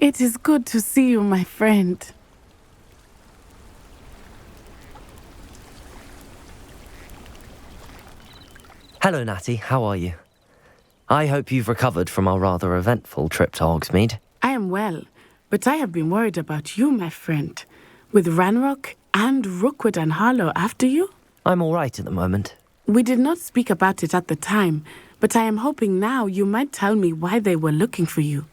It is good to see you, my friend. Hello, Natty. How are you? I hope you've recovered from our rather eventful trip to Hogsmeade. I am well, but I have been worried about you, my friend. With Ranrock and Rookwood and Harlow after you? I'm all right at the moment. We did not speak about it at the time, but I am hoping now you might tell me why they were looking for you.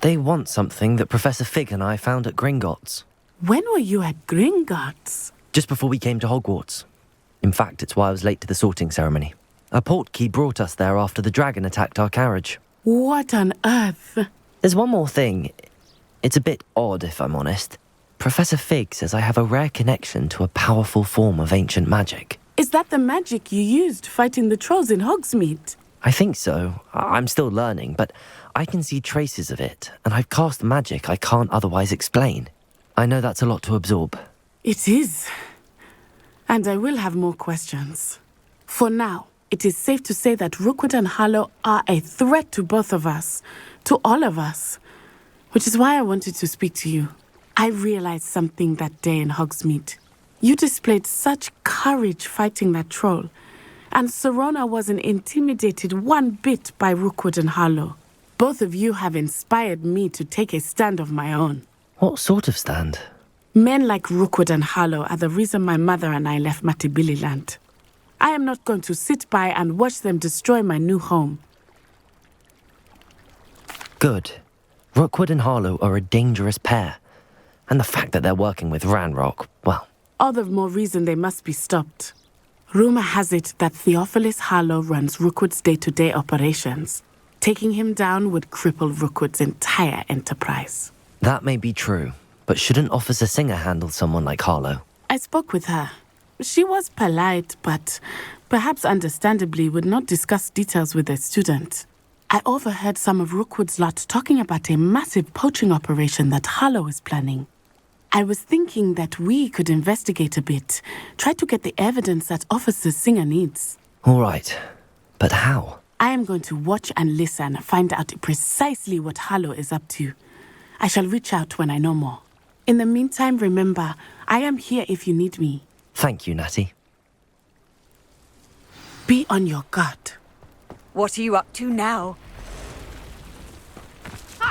They want something that Professor Fig and I found at Gringotts. When were you at Gringotts? Just before we came to Hogwarts. In fact, it's why I was late to the sorting ceremony. A portkey brought us there after the dragon attacked our carriage. What on earth? There's one more thing. It's a bit odd, if I'm honest. Professor Fig says I have a rare connection to a powerful form of ancient magic. Is that the magic you used fighting the trolls in Hogsmeade? I think so. I'm still learning, but I can see traces of it, and I've cast magic I can't otherwise explain. I know that's a lot to absorb. It is. And I will have more questions. For now, it is safe to say that Rookwood and Harlow are a threat to both of us, to all of us, which is why I wanted to speak to you. I realized something that day in Hogsmeade. You displayed such courage fighting that troll, and Serona wasn't intimidated one bit by Rookwood and Harlow. Both of you have inspired me to take a stand of my own. What sort of stand? Men like Rookwood and Harlow are the reason my mother and I left Matabeleland. I am not going to sit by and watch them destroy my new home. Good. Rookwood and Harlow are a dangerous pair. And the fact that they're working with Ranrock, well... All the more reason they must be stopped. Rumor has it that Theophilus Harlow runs Rookwood's day-to-day operations. Taking him down would cripple Rookwood's entire enterprise. That may be true, but shouldn't Officer Singer handle someone like Harlow? I spoke with her. She was polite, but perhaps understandably would not discuss details with a student. I overheard some of Rookwood's lot talking about a massive poaching operation that Harlow is planning. I was thinking that we could investigate a bit, try to get the evidence that Officer Singer needs. All right, but how? I am going to watch and listen, find out precisely what Harlow is up to. I shall reach out when I know more. In the meantime, remember, I am here if you need me. Thank you, Natty. Be on your guard. What are you up to now?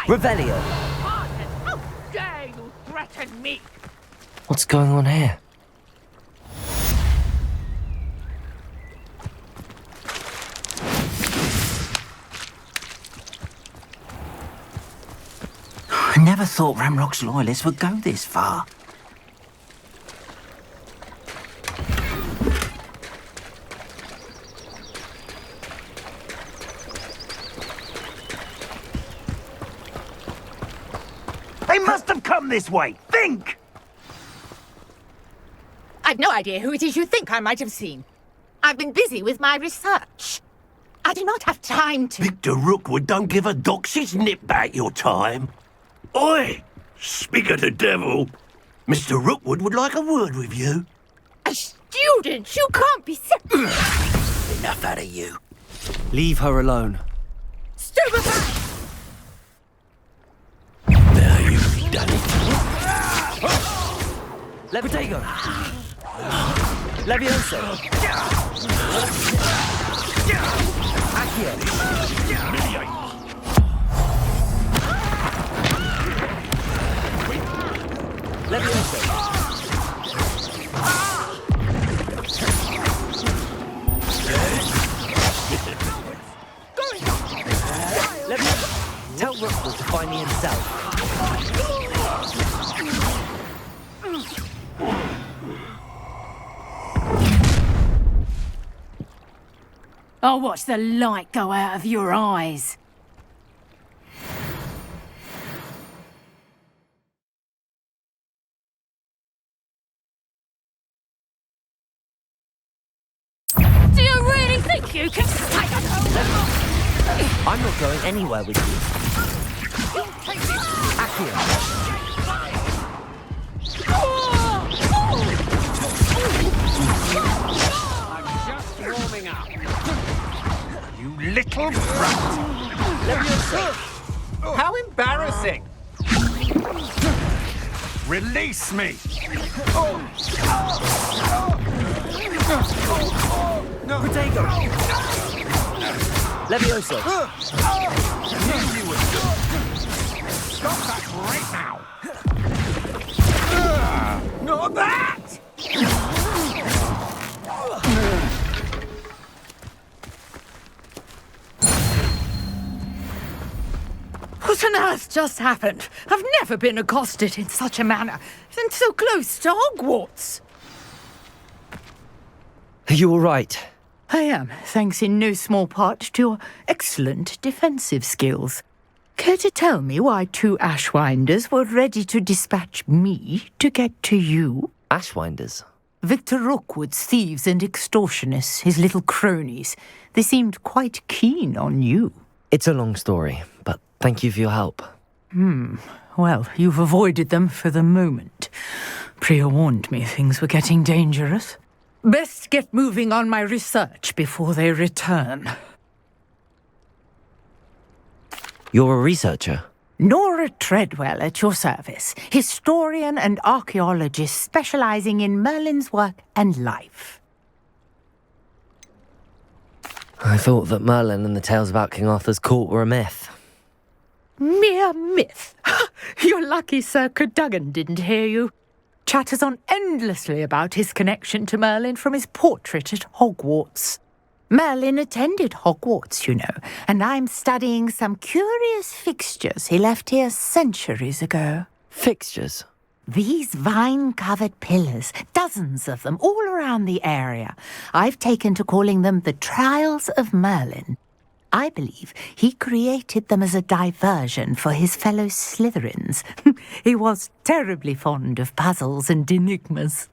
Revelio! How dare you threaten me? What's going on here? I never thought Ranrock's loyalists would go this far. They must have come this way! Think! I've no idea who it is you think I might have seen. I've been busy with my research. I do not have time to... Victor Rookwood don't give a doxy's nip back your time. Oi! Speak of the devil. Mr. Rookwood would like a word with you. A student? You can't be... Enough out of you. Leave her alone. Stupefy! Now you've done it. Levitago! Levioso! Accio! Levioso! Tell Rookwood to find me himself. I'll watch the light go out of your eyes. Do you really think you can take us home? I'm not going anywhere with you. Accio! I'm just warming up. You little brat! How embarrassing! Release me! Protego! Levioso! Stop that right now! Not that! What on earth just happened? I've never been accosted in such a manner, and so close to Hogwarts. Are you all right? I am, thanks in no small part to your excellent defensive skills. Care to tell me why 2 Ashwinders were ready to dispatch me to get to you? Ashwinders? Victor Rookwood's thieves and extortionists, his little cronies. They seemed quite keen on you. It's a long story, but thank you for your help. Well, you've avoided them for the moment. Priya warned me things were getting dangerous. Best get moving on my research before they return. You're a researcher? Nora Treadwell at your service, historian and archaeologist specializing in Merlin's work and life. I thought that Merlin and the tales about King Arthur's court were a myth. Mere myth. You're lucky Sir Cadogan didn't hear you. Chatters on endlessly about his connection to Merlin from his portrait at Hogwarts. Merlin attended Hogwarts, you know, and I'm studying some curious fixtures he left here centuries ago. Fixtures? These vine-covered pillars, dozens of them, all around the area. I've taken to calling them the Trials of Merlin. I believe he created them as a diversion for his fellow Slytherins. He was terribly fond of puzzles and enigmas.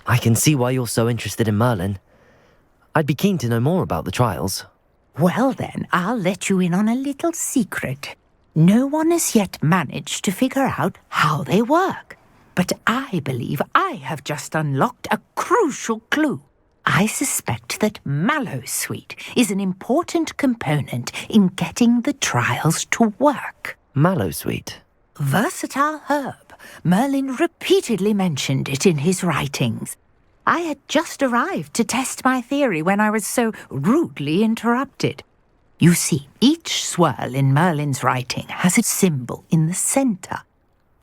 I can see why you're so interested in Merlin. I'd be keen to know more about the trials. Well then, I'll let you in on a little secret. No one has yet managed to figure out how they work. But I believe I have just unlocked a crucial clue. I suspect that Mallowsweet is an important component in getting the trials to work. Mallowsweet? Versatile herb. Merlin repeatedly mentioned it in his writings. I had just arrived to test my theory when I was so rudely interrupted. You see, each swirl in Merlin's writing has a symbol in the centre.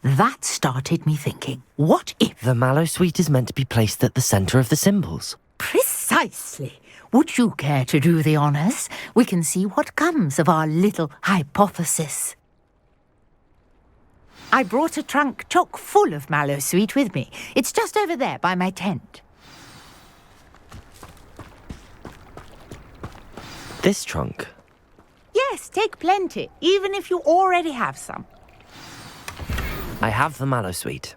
That started me thinking, what if... The Mallowsweet is meant to be placed at the centre of the symbols. Precisely. Would you care to do the honours? We can see what comes of our little hypothesis. I brought a trunk chock full of Mallowsweet with me. It's just over there by my tent. This trunk? Yes, take plenty, even if you already have some. I have the Mallowsweet.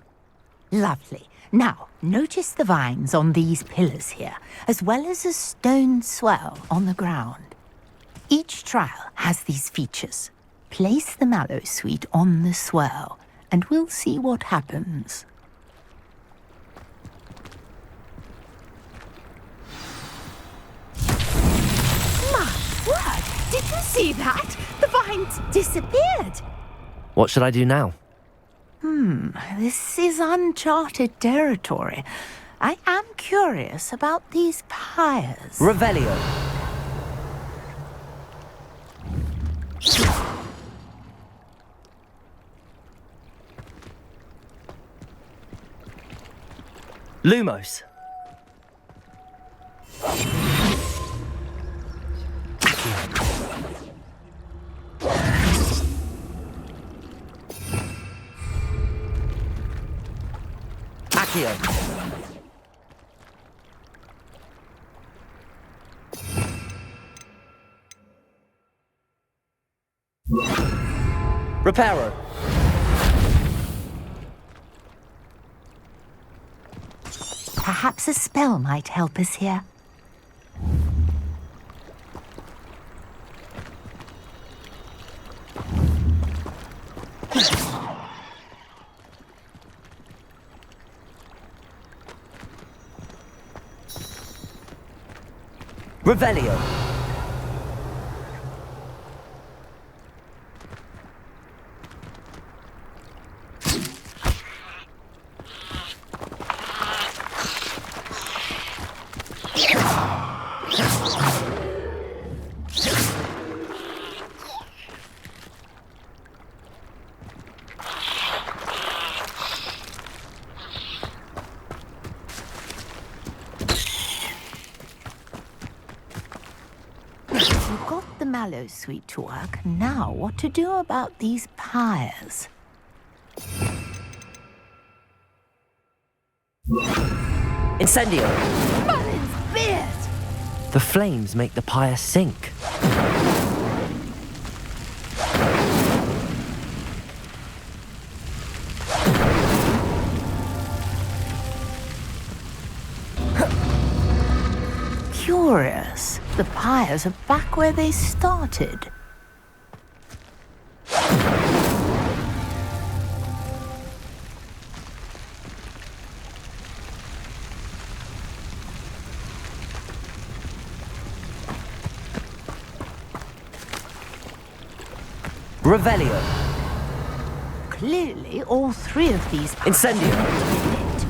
Lovely. Now, notice the vines on these pillars here, as well as a stone swell on the ground. Each trial has these features. Place the Mallowsweet on the swell, and we'll see what happens. My word! Did you see that? The vines disappeared. What should I do now? This is uncharted territory. I am curious about these pyres. Revelio. Lumos. Accio. Reparo. Perhaps a spell might help us here. Revelio. mallow sweet to work. Now, what to do about these pyres? Incendio! Merlin's beard! The flames make the pyre sink. Curious. The pyres are back where they started. Revelio! Clearly, all three of these pyres Incendio! need to be lit.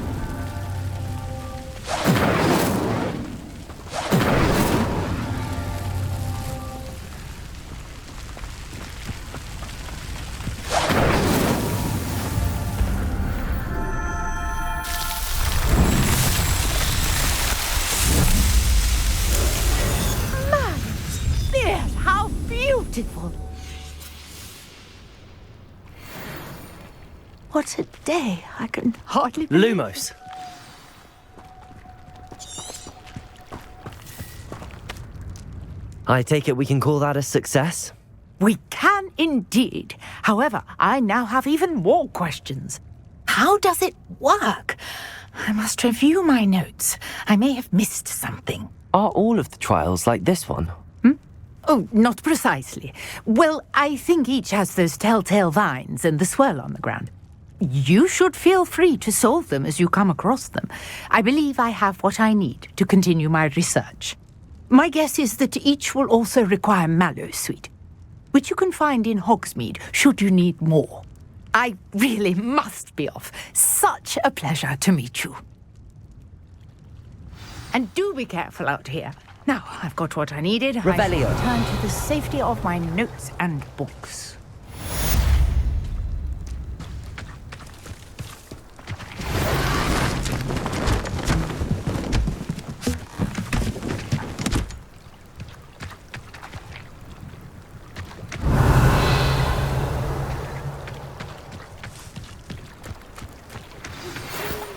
Beard, how beautiful! What a day. I can hardly believe. Lumos! I take it we can call that a success? We can indeed. However, I now have even more questions. How does it work? I must review my notes. I may have missed something. Are all of the trials like this one? Oh, not precisely. Well, I think each has those telltale vines and the swirl on the ground. You should feel free to solve them as you come across them. I believe I have what I need to continue my research. My guess is that each will also require mallow sweet, which you can find in Hogsmeade should you need more. I really must be off. Such a pleasure to meet you. And do be careful out here. Now, I've got what I needed. Revelio. I shall return to the safety of my notes and books.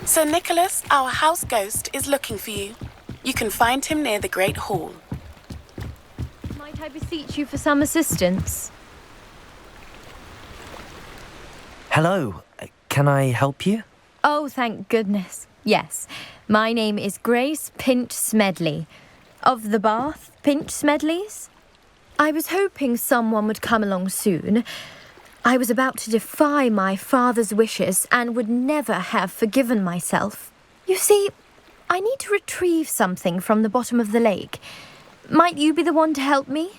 Sir Nicholas, our house ghost, is looking for you. You can find him near the Great Hall. Might I beseech you for some assistance? Hello. Can I help you? Oh, thank goodness. Yes. My name is Grace Pinch Smedley. Of the Bath Pinch Smedleys? I was hoping someone would come along soon. I was about to defy my father's wishes and would never have forgiven myself. You see, I need to retrieve something from the bottom of the lake. Might you be the one to help me?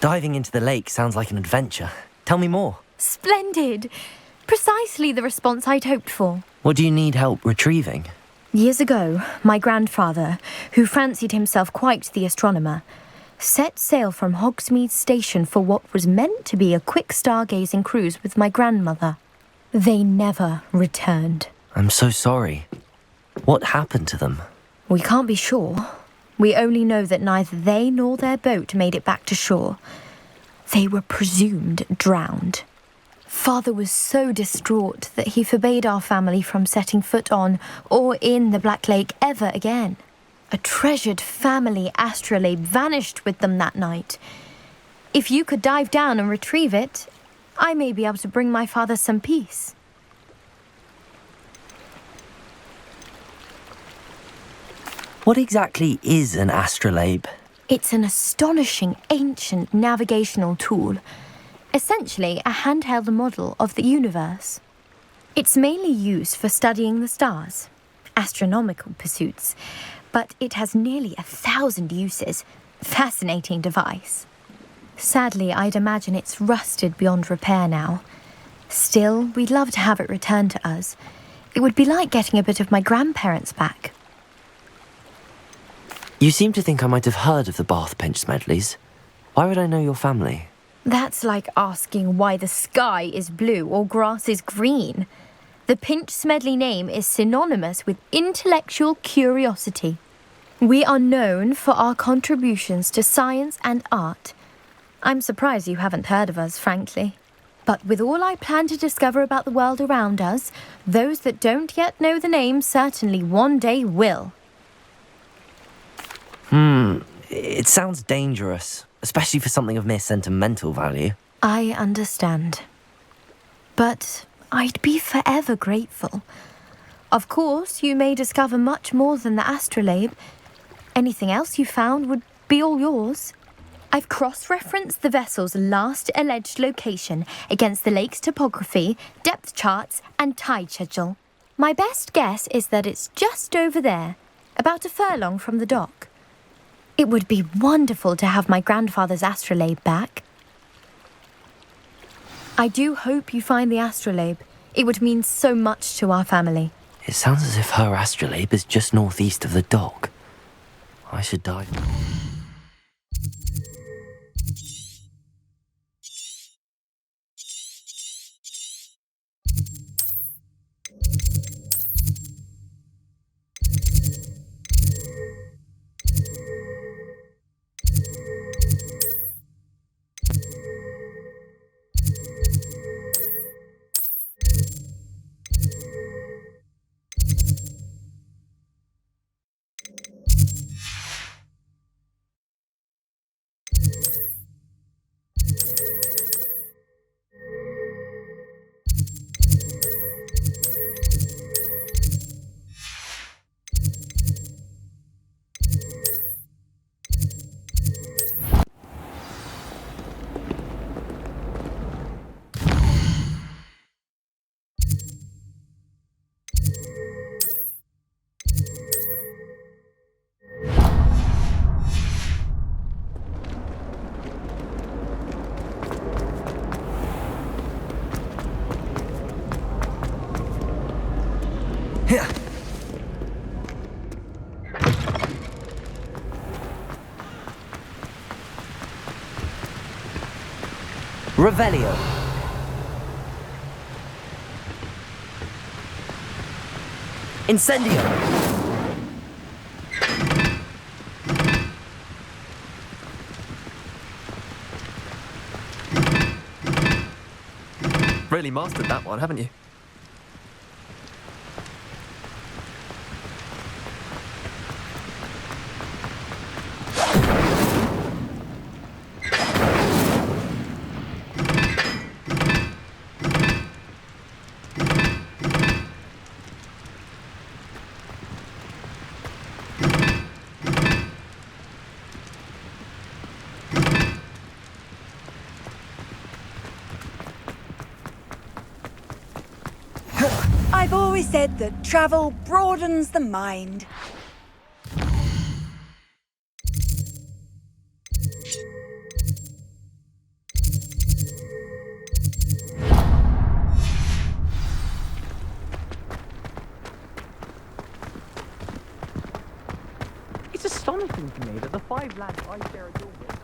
Diving into the lake sounds like an adventure. Tell me more. Splendid! Precisely the response I'd hoped for. What do you need help retrieving? Years ago, my grandfather, who fancied himself quite the astronomer, set sail from Hogsmeade Station for what was meant to be a quick stargazing cruise with my grandmother. They never returned. I'm so sorry. What happened to them? We can't be sure. We only know that neither they nor their boat made it back to shore. They were presumed drowned. Father was so distraught that he forbade our family from setting foot on or in the Black Lake ever again. A treasured family astrolabe vanished with them that night. If you could dive down and retrieve it, I may be able to bring my father some peace. What exactly is an astrolabe? It's an astonishing ancient navigational tool, essentially a handheld model of the universe. It's mainly used for studying the stars, astronomical pursuits, but it has nearly 1,000 uses. Fascinating device. Sadly, I'd imagine it's rusted beyond repair now. Still, we'd love to have it returned to us. It would be like getting a bit of my grandparents back. You seem to think I might have heard of the Bath Pinch Smedleys. Why would I know your family? That's like asking why the sky is blue or grass is green. The Pinch Smedley name is synonymous with intellectual curiosity. We are known for our contributions to science and art. I'm surprised you haven't heard of us, frankly. But with all I plan to discover about the world around us, those that don't yet know the name certainly one day will. It sounds dangerous, especially for something of mere sentimental value. I understand. But I'd be forever grateful. Of course, you may discover much more than the astrolabe. Anything else you found would be all yours. I've cross-referenced the vessel's last alleged location against the lake's topography, depth charts, and tide schedule. My best guess is that it's just over there, about a furlong from the dock. It would be wonderful to have my grandfather's astrolabe back. I do hope you find the astrolabe. It would mean so much to our family. It sounds as if her astrolabe is just northeast of the dock. I should dive. Revelio. Incendio. Really mastered that one, haven't you? I've always said that travel broadens the mind. It's astonishing to me that the 5 lads I share a dorm with.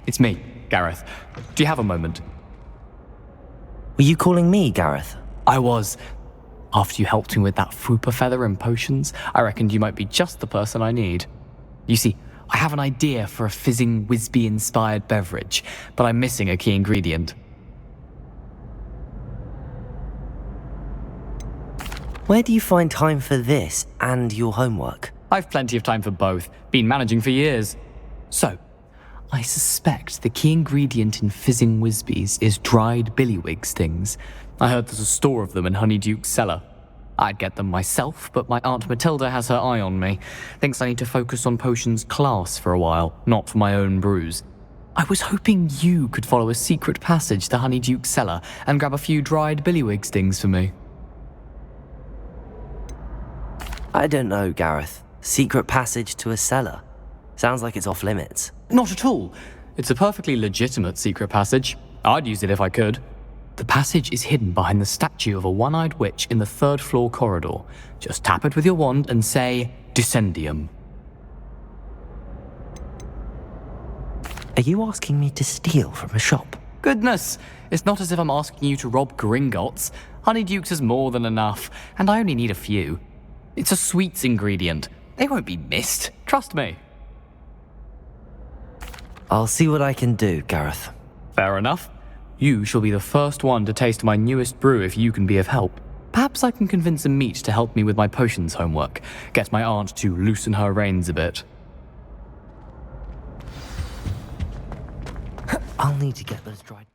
It's me, Gareth. Do you have a moment? Were you calling me, Gareth? I was. After you helped me with that Fupa feather and potions, I reckoned you might be just the person I need. You see, I have an idea for a fizzing Wisby-inspired beverage, but I'm missing a key ingredient. Where do you find time for this and your homework? I've plenty of time for both. Been managing for years. So, I suspect the key ingredient in fizzing Wisbies is dried billywig stings. I heard there's a store of them in Honeyduke's cellar. I'd get them myself, but my Aunt Matilda has her eye on me. Thinks I need to focus on potions class for a while, not for my own brews. I was hoping you could follow a secret passage to Honeyduke's cellar and grab a few dried billywig stings for me. I don't know, Gareth. Secret passage to a cellar. Sounds like it's off limits. Not at all. It's a perfectly legitimate secret passage. I'd use it if I could. The passage is hidden behind the statue of a one-eyed witch in the 3rd floor corridor. Just tap it with your wand and say, Descendium. Are you asking me to steal from a shop? Goodness, it's not as if I'm asking you to rob Gringotts. Honeydukes is more than enough, and I only need a few. It's a sweets ingredient. They won't be missed. Trust me. I'll see what I can do, Gareth. Fair enough. You shall be the first one to taste my newest brew if you can be of help. Perhaps I can convince a meat to help me with my potions homework. Get my aunt to loosen her reins a bit. I'll need to get those dried...